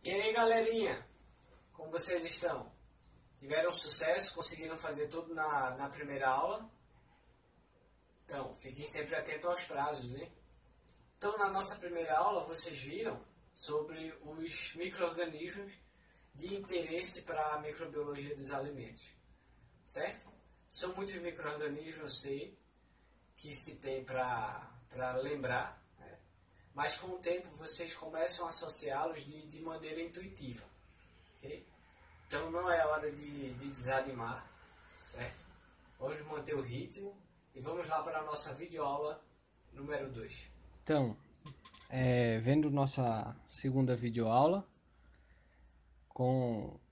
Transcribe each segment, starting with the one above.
E aí, galerinha, como vocês estão? Tiveram sucesso? Conseguiram fazer tudo na primeira aula? Então, fiquem sempre atentos aos prazos, né? Então, na nossa primeira aula, vocês viram sobre os micro-organismos de interesse para a microbiologia dos alimentos, certo? São muitos micro-organismos, eu sei, que se tem para lembrar, né? Mas com o tempo vocês começam a associá-los de maneira intuitiva, ok? Então não é hora de desanimar, certo? Vamos manter o ritmo e vamos lá para a nossa videoaula número 2. Então, vendo nossa segunda videoaula,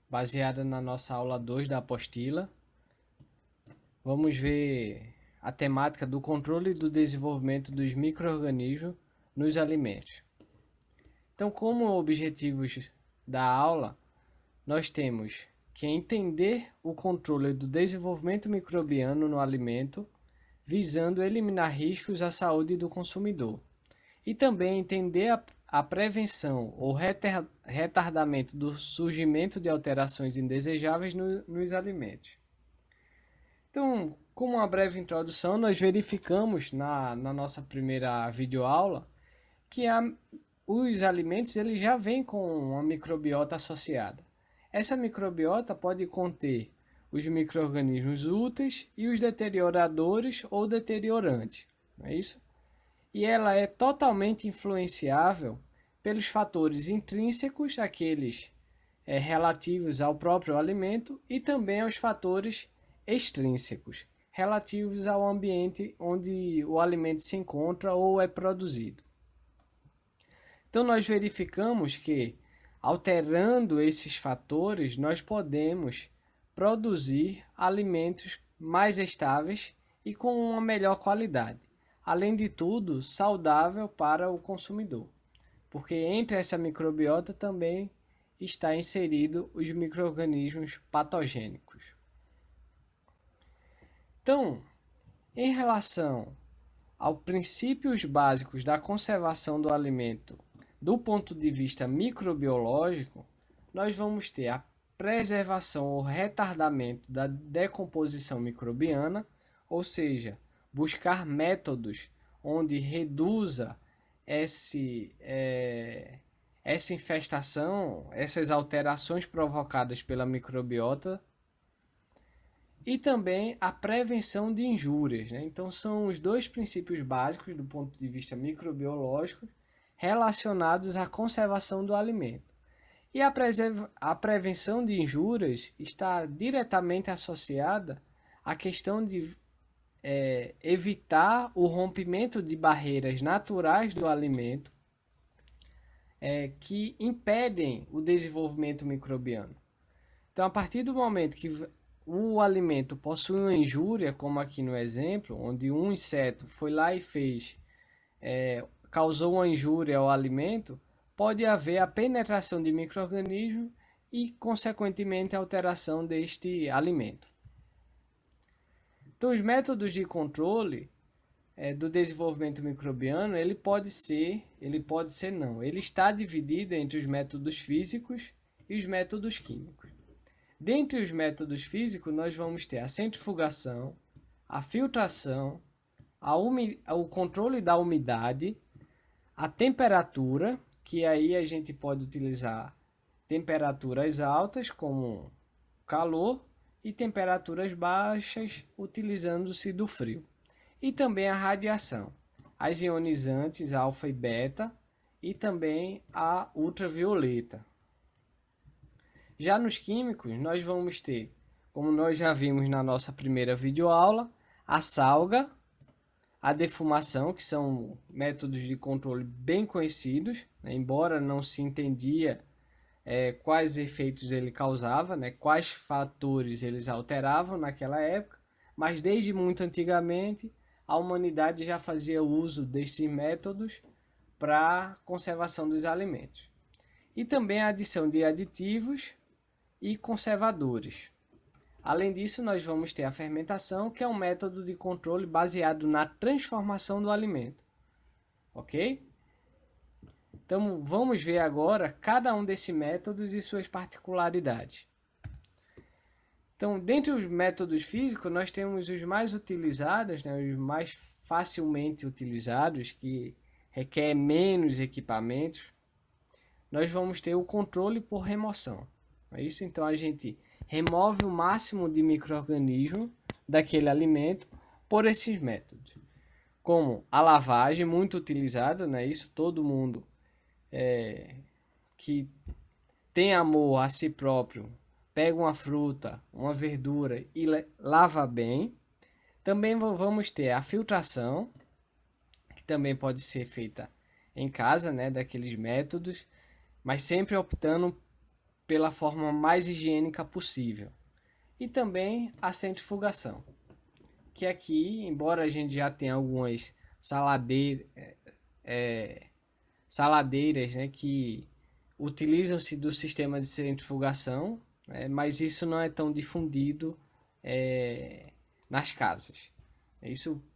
baseada na nossa aula 2 da apostila, vamos ver a temática do controle e do desenvolvimento dos micro-organismos nos alimentos. Então, como objetivos da aula, nós temos que entender o controle do desenvolvimento microbiano no alimento, visando eliminar riscos à saúde do consumidor. E também entender a prevenção ou retardamento do surgimento de alterações indesejáveis nos alimentos. Então, como uma breve introdução, nós verificamos na nossa primeira videoaula que os alimentos eles já vêm com uma microbiota associada. Essa microbiota pode conter os micro-organismos úteis e os deterioradores ou deteriorantes, não é isso? E ela é totalmente influenciável pelos fatores intrínsecos, aqueles relativos ao próprio alimento, e também aos fatores extrínsecos, relativos ao ambiente onde o alimento se encontra ou é produzido. Então, nós verificamos que, alterando esses fatores, nós podemos produzir alimentos mais estáveis e com uma melhor qualidade. Além de tudo, saudável para o consumidor, porque entre essa microbiota também está inserido os micro-organismos patogênicos. Então, em relação aos princípios básicos da conservação do alimento do ponto de vista microbiológico, nós vamos ter a preservação ou retardamento da decomposição microbiana, ou seja, buscar métodos onde reduza essa infestação, essas alterações provocadas pela microbiota, e também a prevenção de injúrias, né? Então são os dois princípios básicos do ponto de vista microbiológico relacionados à conservação do alimento. E a prevenção de injúrias está diretamente associada à questão de evitar o rompimento de barreiras naturais do alimento que impedem o desenvolvimento microbiano. Então, a partir do momento que o alimento possui uma injúria, como aqui no exemplo, onde um inseto foi lá e causou uma injúria ao alimento, pode haver a penetração de micro-organismos e, consequentemente, a alteração deste alimento. Então, os métodos de controle do desenvolvimento microbiano, ele está dividido entre os métodos físicos e os métodos químicos. Dentre os métodos físicos, nós vamos ter a centrifugação, a filtração, o controle da umidade, a temperatura, que aí a gente pode utilizar temperaturas altas, como calor, e temperaturas baixas, utilizando-se do frio. E também a radiação, as ionizantes alfa e beta, e também a ultravioleta. Já nos químicos, nós vamos ter, como nós já vimos na nossa primeira videoaula, a salga, a defumação, que são métodos de controle bem conhecidos, né? Embora não se entendia quais efeitos ele causava, né? Quais fatores eles alteravam naquela época, mas desde muito antigamente a humanidade já fazia uso desses métodos para a conservação dos alimentos. E também a adição de aditivos e conservadores. Além disso, nós vamos ter a fermentação, que é um método de controle baseado na transformação do alimento. Ok? Então, vamos ver agora cada um desses métodos e suas particularidades. Então, dentre os métodos físicos, nós temos os mais utilizados, né, os mais facilmente utilizados, que requer menos equipamentos. Nós vamos ter o controle por remoção. É isso? Então, a gente remove o máximo de micro-organismos daquele alimento por esses métodos. Como a lavagem, muito utilizada, né? Isso todo mundo que tem amor a si próprio, pega uma fruta, uma verdura e lava bem. Também vamos ter a filtração, que também pode ser feita em casa, né? Daqueles métodos, mas sempre optando pela forma mais higiênica possível. E também a centrifugação, que aqui, embora a gente já tenha algumas saladeiras, né, que utilizam-se do sistema de centrifugação, mas isso não é tão difundido nas casas.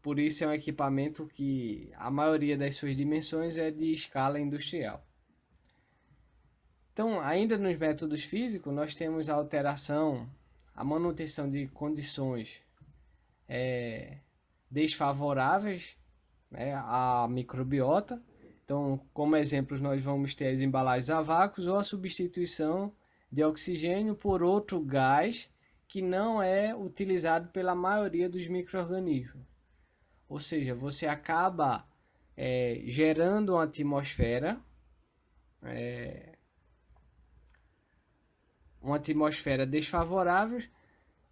Por isso é um equipamento que a maioria das suas dimensões é de escala industrial. Então, ainda nos métodos físicos, nós temos a alteração, a manutenção de condições desfavoráveis, né, à microbiota. Então, como exemplos, nós vamos ter as embalagens a vácuo ou a substituição de oxigênio por outro gás que não é utilizado pela maioria dos micro-organismos. Ou seja, você acaba gerando uma atmosfera desfavorável,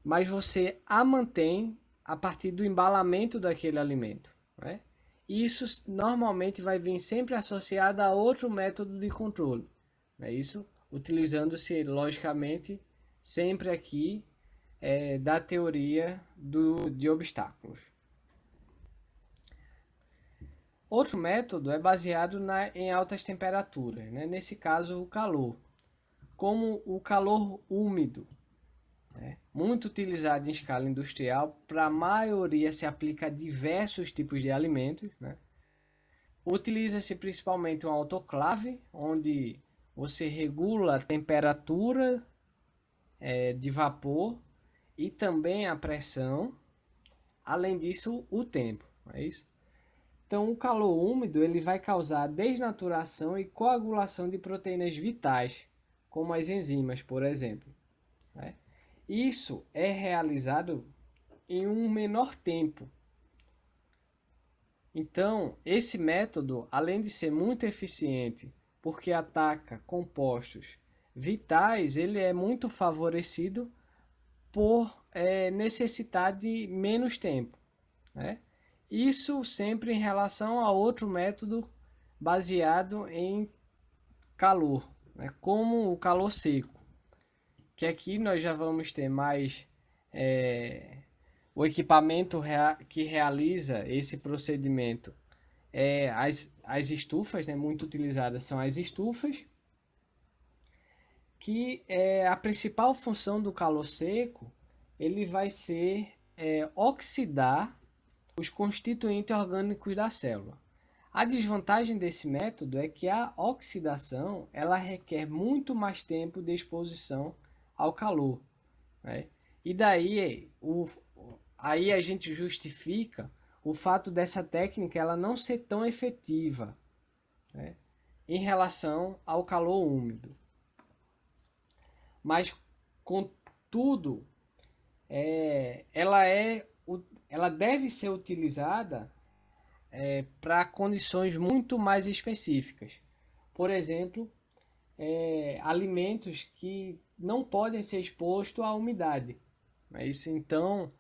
mas você a mantém a partir do embalamento daquele alimento, né? Isso normalmente vai vir sempre associado a outro método de controle, né? Isso utilizando-se logicamente sempre aqui da teoria de obstáculos. Outro método é baseado em altas temperaturas, né? Nesse caso o calor, como o calor úmido, muito utilizado em escala industrial. Para a maioria se aplica a diversos tipos de alimentos, né? Utiliza-se principalmente um autoclave, onde você regula a temperatura de vapor e também a pressão, além disso o tempo, é isso? Então o calor úmido ele vai causar desnaturação e coagulação de proteínas vitais, como as enzimas, por exemplo, né? Isso é realizado em um menor tempo. Então, esse método, além de ser muito eficiente, porque ataca compostos vitais, ele é muito favorecido por necessitar de menos tempo, né? Isso sempre em relação a outro método baseado em calor, né? Como o calor seco, que aqui nós já vamos ter mais o equipamento que realiza esse procedimento. As estufas, né, muito utilizadas são as estufas, que a principal função do calor seco ele vai ser oxidar os constituintes orgânicos da célula. A desvantagem desse método é que a oxidação ela requer muito mais tempo de exposição ao calor, né? E daí aí a gente justifica o fato dessa técnica ela não ser tão efetiva, né, em relação ao calor úmido. Mas contudo, ela deve ser utilizada para condições muito mais específicas. Por exemplo, alimentos que não podem ser expostos à umidade. É isso. Então,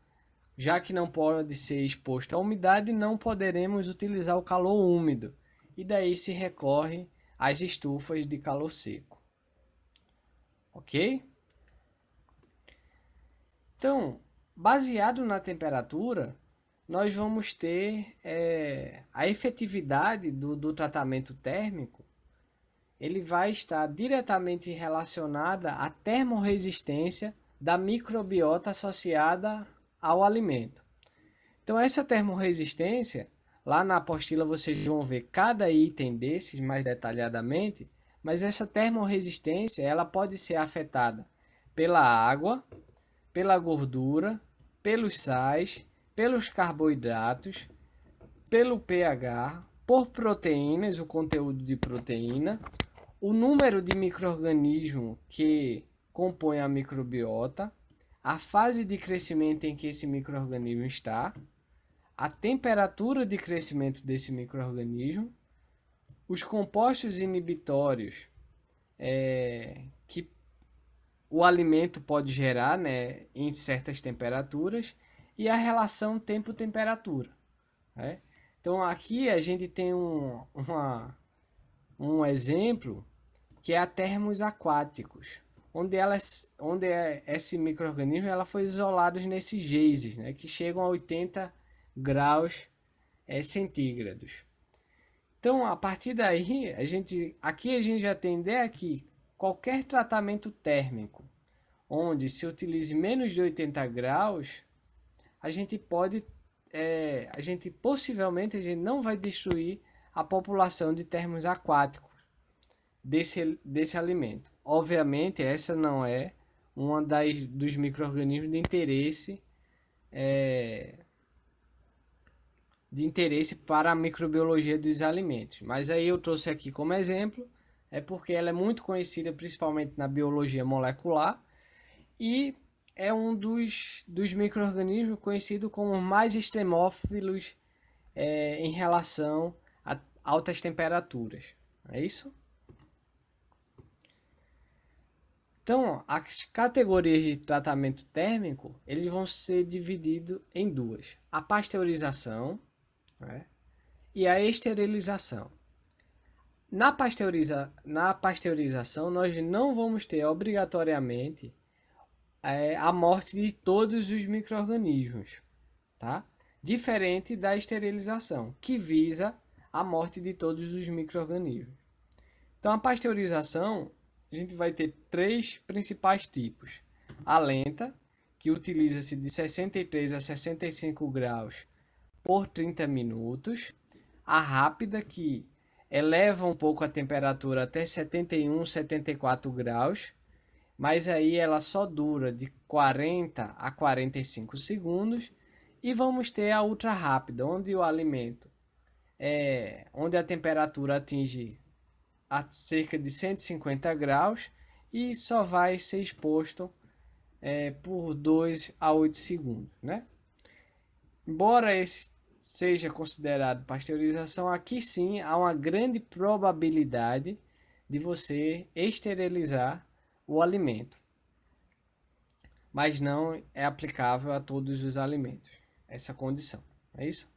já que não pode ser exposto à umidade, não poderemos utilizar o calor úmido. E daí se recorre às estufas de calor seco. Ok? Então, baseado na temperatura, nós vamos ter a efetividade do tratamento térmico. Ele vai estar diretamente relacionada à termorresistência da microbiota associada ao alimento. Então, essa termorresistência Lá na apostila vocês vão ver cada item desses mais detalhadamente, mas essa termorresistência ela pode ser afetada pela água, pela gordura, pelos sais, pelos carboidratos, pelo pH, por proteínas, o conteúdo de proteína, o número de micro-organismos que compõem a microbiota, a fase de crescimento em que esse micro-organismo está, a temperatura de crescimento desse micro-organismo, os compostos inibitórios que o alimento pode gerar, né, em certas temperaturas, e a relação tempo-temperatura. Né? Então aqui a gente tem um exemplo que é a termos aquáticos, onde esse micro-organismo ela foi isolado nesses geysers, né, que chegam a 80 graus centígrados. Então, a partir daí, aqui a gente já tem ideia que qualquer tratamento térmico onde se utilize menos de 80 graus, a gente possivelmente não vai destruir a população de termos aquáticos desse alimento. Obviamente, essa não é uma dos micro-organismos de interesse para a microbiologia dos alimentos. Mas aí eu trouxe aqui como exemplo, porque ela é muito conhecida principalmente na biologia molecular e é um dos micro-organismos conhecido como mais extremófilos em relação a altas temperaturas. É isso? Então, as categorias de tratamento térmico, eles vão ser divididos em duas. A pasteurização, né, e a esterilização. Na pasteurização, nós não vamos ter obrigatoriamente a morte de todos os micro-organismos, tá? Diferente da esterilização, que visa a morte de todos os micro-organismos. Então, a pasteurização, a gente vai ter três principais tipos. A lenta, que utiliza-se de 63 a 65 graus por 30 minutos. A rápida, que eleva um pouco a temperatura até 71, 74 graus, mas aí ela só dura de 40 a 45 segundos. E vamos ter a ultra rápida, onde o alimento onde a temperatura atinge a cerca de 150 graus e só vai ser exposto por 2 a 8 segundos, né? Embora esse seja considerado pasteurização, aqui sim há uma grande probabilidade de você esterilizar o alimento, mas não é aplicável a todos os alimentos essa condição, é isso?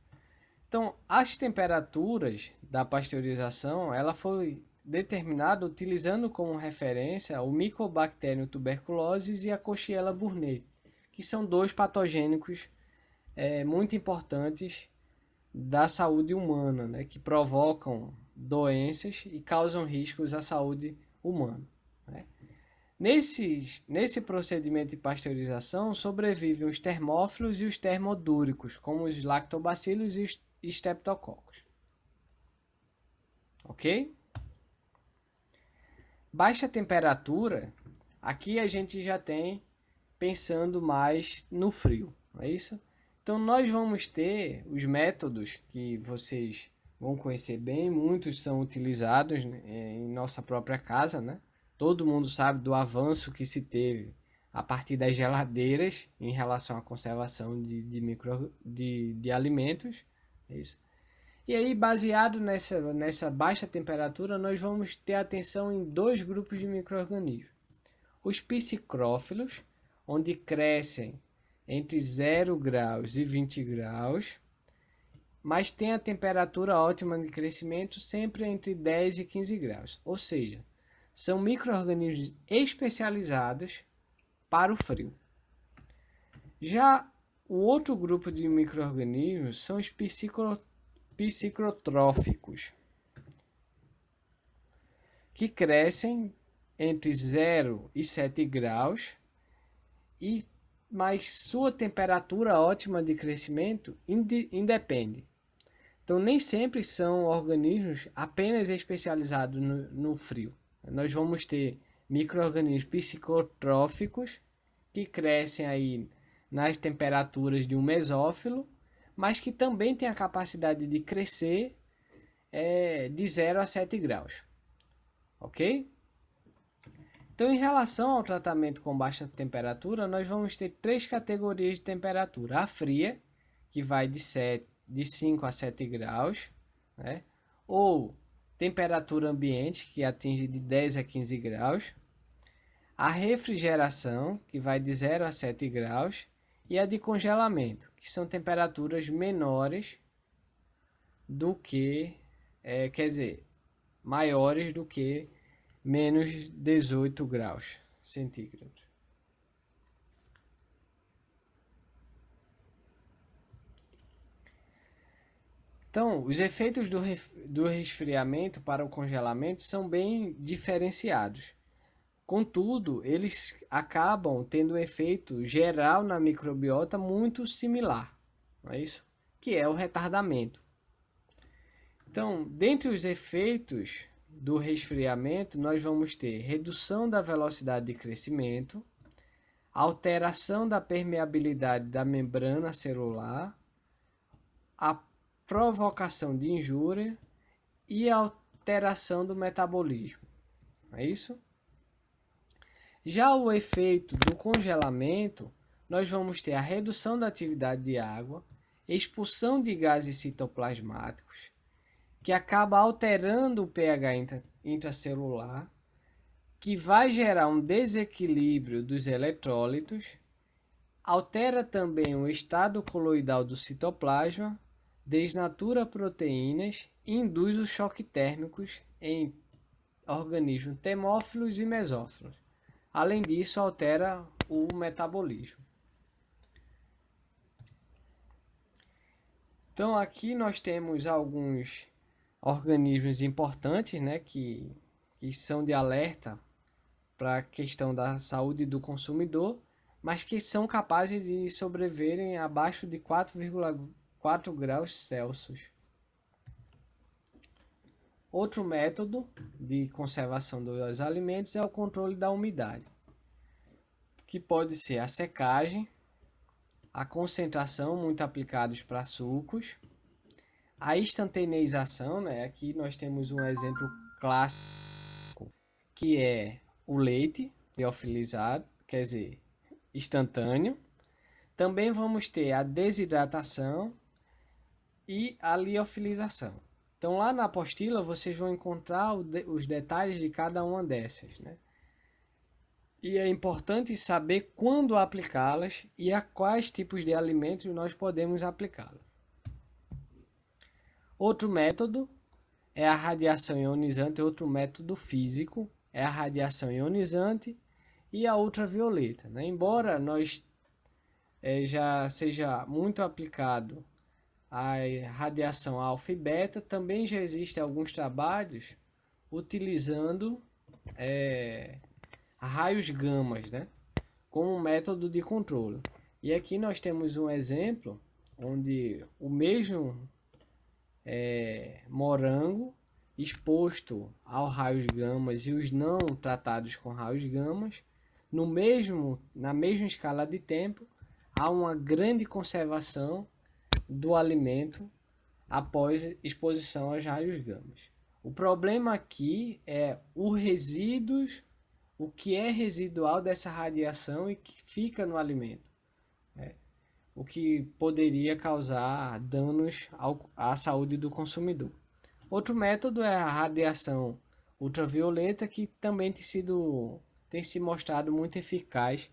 Então, as temperaturas da pasteurização, ela foi determinada utilizando como referência o Mycobacterium tuberculosis e a Coxiella burnetii, que são dois patogênicos muito importantes da saúde humana, né, que provocam doenças e causam riscos à saúde humana. Né? Nesse procedimento de pasteurização sobrevivem os termófilos e os termodúricos, como os lactobacilos e os streptococcus. Ok? Baixa temperatura, aqui a gente já tem pensando mais no frio, não é isso? Então nós vamos ter os métodos que vocês vão conhecer bem, muitos são utilizados em nossa própria casa, né? Todo mundo sabe do avanço que se teve a partir das geladeiras em relação à conservação de alimentos. É isso. E aí, baseado nessa baixa temperatura, nós vamos ter atenção em dois grupos de micro-organismos. Os psicrófilos, onde crescem entre 0 graus e 20 graus, mas tem a temperatura ótima de crescimento sempre entre 10 e 15 graus. Ou seja, são micro-organismos especializados para o frio. Já o outro grupo de micro-organismos são os psicrotróficos, que crescem entre 0 e 7 graus, mas sua temperatura ótima de crescimento independe Então, nem sempre são organismos apenas especializados no frio. Nós vamos ter micro-organismos psicotróficos que crescem aí nas temperaturas de um mesófilo, mas que também têm a capacidade de crescer de 0 a 7 graus. Ok? Então, em relação ao tratamento com baixa temperatura, nós vamos ter 3 categorias de temperatura. A fria, que vai de 5 a 7 graus, né? Ou temperatura ambiente, que atinge de 10 a 15 graus. A refrigeração, que vai de 0 a 7 graus. E a de congelamento, que são temperaturas menores do que, maiores do que menos 18 graus centígrados. Então, os efeitos do resfriamento para o congelamento são bem diferenciados. Contudo, eles acabam tendo um efeito geral na microbiota muito similar, não é isso? Que é o retardamento. Então, dentre os efeitos do resfriamento, nós vamos ter redução da velocidade de crescimento, alteração da permeabilidade da membrana celular, a provocação de injúria e a alteração do metabolismo. É isso? Já o efeito do congelamento, nós vamos ter a redução da atividade de água, expulsão de gases citoplasmáticos, que acaba alterando o pH intracelular, que vai gerar um desequilíbrio dos eletrólitos, altera também o estado coloidal do citoplasma, desnatura proteínas e induz os choques térmicos em organismos termófilos e mesófilos. Além disso, altera o metabolismo. Então, aqui nós temos alguns organismos importantes, né, que são de alerta para a questão da saúde do consumidor, mas que são capazes de sobreviverem abaixo de 4,4 graus Celsius. Outro método de conservação dos alimentos é o controle da umidade, que pode ser a secagem, a concentração, muito aplicados para sucos, a instantaneização, né? Aqui nós temos um exemplo clássico, que é o leite liofilizado, quer dizer, instantâneo. Também vamos ter a desidratação e a liofilização. Então, lá na apostila, vocês vão encontrar os detalhes de cada uma dessas, né? E é importante saber quando aplicá-las e a quais tipos de alimentos nós podemos aplicá-las. Outro método é a radiação ionizante, outro método físico é a radiação ionizante e a ultravioleta, né? Embora nós já seja muito aplicado a radiação alfa e beta, também já existem alguns trabalhos utilizando raios gamas, né, como método de controle. E aqui nós temos um exemplo onde o mesmo morango exposto aos raios gamas e os não tratados com raios gamas, na mesma escala de tempo, há uma grande conservação do alimento após exposição aos raios gamas. O problema aqui é o que é residual dessa radiação e que fica no alimento, o que poderia causar danos à saúde do consumidor. Outro método é a radiação ultravioleta, que também tem se mostrado muito eficaz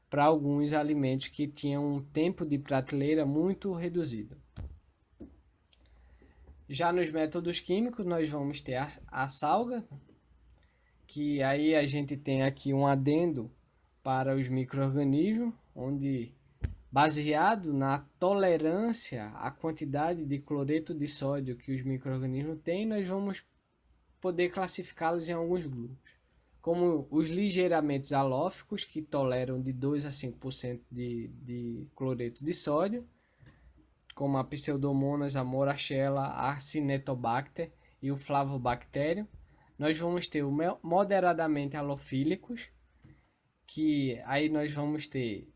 para alguns alimentos que tinham um tempo de prateleira muito reduzido. Já nos métodos químicos, nós vamos ter a salga, que aí a gente tem aqui um adendo para os micro-organismos, onde, baseado na tolerância à quantidade de cloreto de sódio que os micro-organismos têm, nós vamos poder classificá-los em alguns grupos, como os ligeiramente halóficos, que toleram de 2 a 5% de cloreto de sódio, como a Pseudomonas, a Morachella, a Acinetobacter e o Flavobacterium. Nós vamos ter o moderadamente halofílicos, que aí nós vamos ter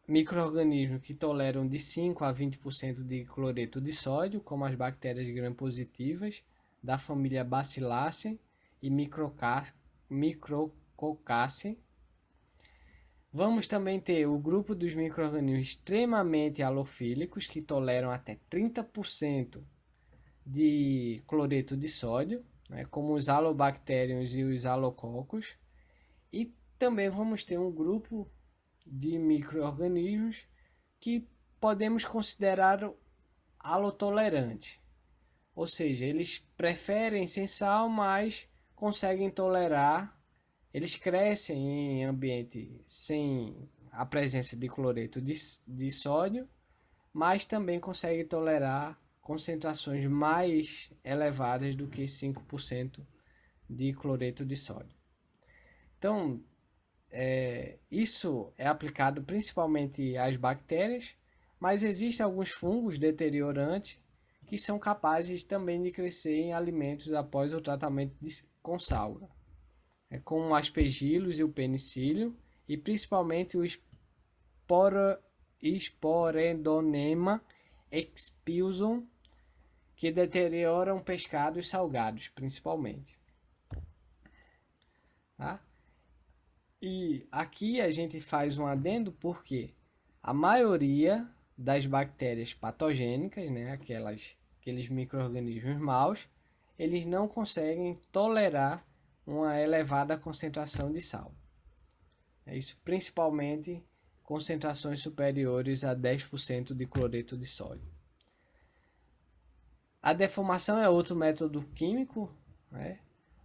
micro-organismos que toleram de 5 a 20% de cloreto de sódio, como as bactérias gram-positivas da família Bacillacea e Micrococcaceae. Vamos também ter o grupo dos micro-organismos extremamente halofílicos, que toleram até 30% de cloreto de sódio, né, como os halobacteriums e os halococos. E também vamos ter um grupo de micro-organismos que podemos considerar halotolerantes. Ou seja, eles preferem sem sal, mas conseguem tolerar. Eles crescem em ambiente sem a presença de cloreto de sódio, mas também conseguem tolerar concentrações mais elevadas do que 5% de cloreto de sódio. Então, isso é aplicado principalmente às bactérias, mas existem alguns fungos deteriorantes que são capazes também de crescer em alimentos após o tratamento com sal, como o aspergillus e o penicillium, e principalmente o Sporendonema expulsum, que deterioram pescados salgados, principalmente. Tá? E aqui a gente faz um adendo porque a maioria das bactérias patogênicas, né, aqueles micro-organismos maus, eles não conseguem tolerar uma elevada concentração de sal. É isso, principalmente concentrações superiores a 10% de cloreto de sódio. A defumação é outro método químico, né,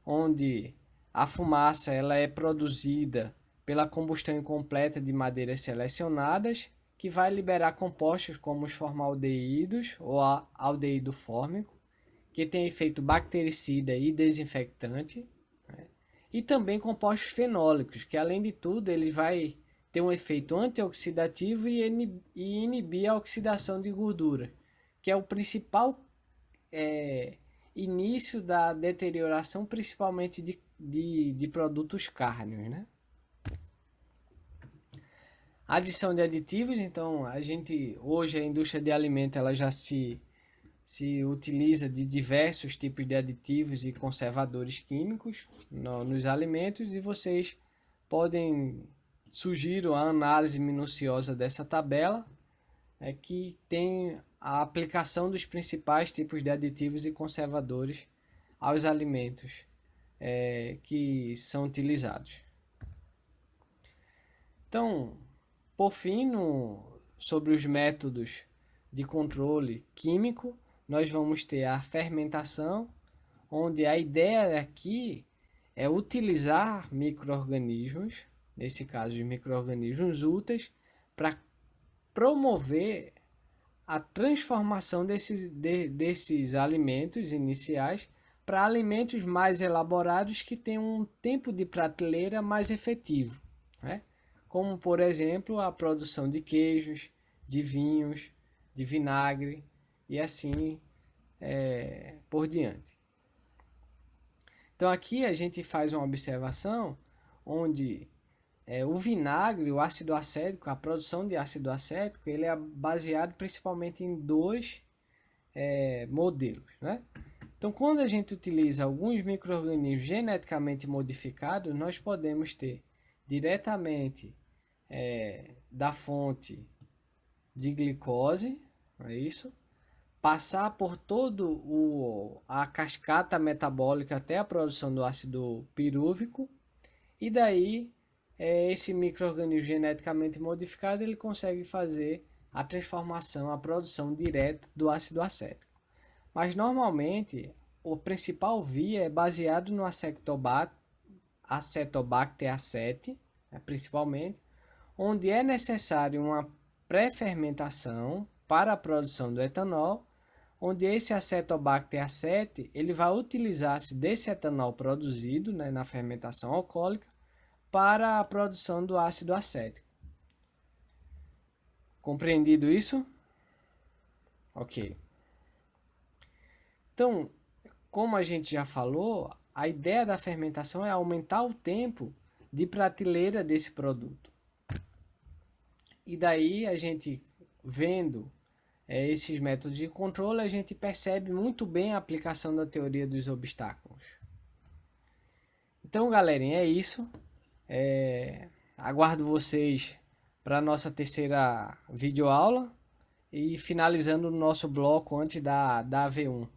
onde a fumaça ela é produzida pela combustão incompleta de madeiras selecionadas, que vai liberar compostos como os formaldeídos ou aldeído fórmico, que tem efeito bactericida e desinfectante, né? E também compostos fenólicos, que além de tudo ele vai ter um efeito antioxidativo e inibir a oxidação de gordura, que é o principal início da deterioração, principalmente de produtos cárneos, né? Adição de aditivos, então hoje a indústria de alimentos ela já se utiliza de diversos tipos de aditivos e conservadores químicos nos alimentos, e vocês podem sugiro a análise minuciosa dessa tabela, que tem a aplicação dos principais tipos de aditivos e conservadores aos alimentos que são utilizados. Então, por fim, sobre os métodos de controle químico, nós vamos ter a fermentação, onde a ideia aqui é utilizar micro-organismos, nesse caso os micro-organismos úteis, para promover a transformação desses alimentos iniciais para alimentos mais elaborados que tenham um tempo de prateleira mais efetivo, né? Como, por exemplo, a produção de queijos, de vinhos, de vinagre e assim por diante. Então aqui a gente faz uma observação onde o vinagre, o ácido acético, a produção de ácido acético, ele é baseado principalmente em dois modelos, né? Então, quando a gente utiliza alguns micro-organismos geneticamente modificados, nós podemos ter diretamente da fonte de glicose, é isso? Passar por todo a cascata metabólica até a produção do ácido pirúvico, e daí esse micro-organismo geneticamente modificado ele consegue fazer a transformação, a produção direta do ácido acético. Mas normalmente o principal via é baseado no Acetobacter A7, principalmente, onde é necessário uma pré-fermentação para a produção do etanol, onde esse Acetobacter A7 ele vai utilizar-se desse etanol produzido, né, na fermentação alcoólica para a produção do ácido acético. Compreendido isso? Ok. Então, como a gente já falou, a ideia da fermentação é aumentar o tempo de prateleira desse produto. E daí a gente vendo esses métodos de controle, a gente percebe muito bem a aplicação da teoria dos obstáculos. Então, galerinha, é isso. Aguardo vocês para a nossa terceira videoaula e finalizando o nosso bloco antes da AV1.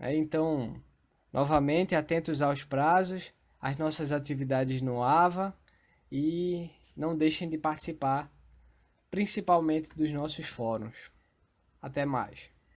Então, novamente, atentos aos prazos, às nossas atividades no AVA e não deixem de participar, principalmente dos nossos fóruns. Até mais.